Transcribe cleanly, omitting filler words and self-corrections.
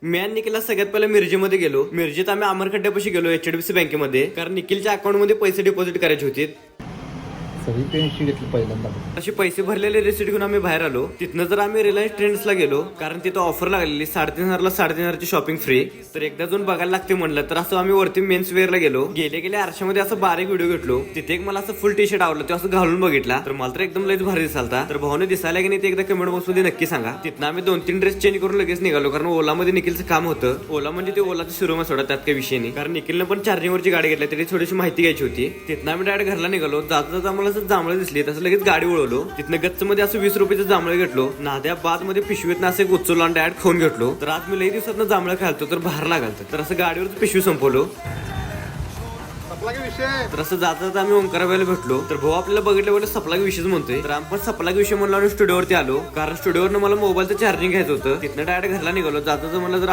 मी आणि निखिलला सगळ्यात पहिला मिरजेमध्ये गेलो. मिरजेत आम्ही अमरखड्ड्यापाशी गेलो HDFC बँकेमध्ये, कारण निखिलच्या अकाउंटमध्ये पैसे डिपॉझिट करायचे होते. सगळी पेन्शन घेतली पहिल्यांदा. असे पैसे भरलेले रिसिट घेऊन आम्ही बाहेर आलो. तिथनं जर आम्ही रिलायन्स ट्रेंड्सला गेलो, कारण तिथं ऑफर लागलेली 3,500ला 3,500ची शॉपिंग फ्री. तर एकदा जाऊन बघायला लागते म्हणलं तर असं आम्ही वरती मेन्स वेअरला गेलो. गेले आरशामध्ये असं बारीक व्हिडिओ घेतलो. तिथे एक मला असं फुल टी शर्ट आवडलं, ते असं घालून बघितला तर मला तर एकदम लयच भारी दिसालता. तर भाऊने दिसायला की नाही ते एकदा कमेंट बॉक्स मध्ये नक्की सांगा. तिथनं आम्ही 2-3 ड्रेस चेंज करून लगेच निघालो, कारण ओलामध्ये निखिलचं काम होतं. ओला म्हणजे ते ओलाचं शोरूम सोडा, त्यात काही विषय नाही. कारण निखिलनं पण चार्जिंगवरची गाडी घेतली, तरी थोडीशी माहिती घ्यायची होती. तिथनं आम्ही डायरेक्ट घरला निघालो. जाता आम्हाला असं जांभळं दिसली, तसं लगेच गाडी वळवलो. तिथनं गच्च मध्ये असं 20 रुपयाचं जांभळं घेतलो. नाद्याबाद मध्ये पिशवीत असं एक उचललो आणि डायरेक्ट खाऊन घेतलो. तर आज मी लई दिवसात जांभळं खालतो तर बाहेर लागालतं, तर असं गाडीवर पिशवी संपवलो. तर असं जाता आम्ही ओंकाराबाईला भेटलो. तर भाऊ आपल्याला बघितलं सपलाग विषयच म्हणतोय. तर आपण सपलाग विषय म्हणलो आणि स्टुडिओवरती आलो, कारण स्टुडिओवरनं मला मोबाईलचं चार्जिंग घ्यायचं होतं. तिथनं डायरेक्ट घरला निघालो. जाता मला जर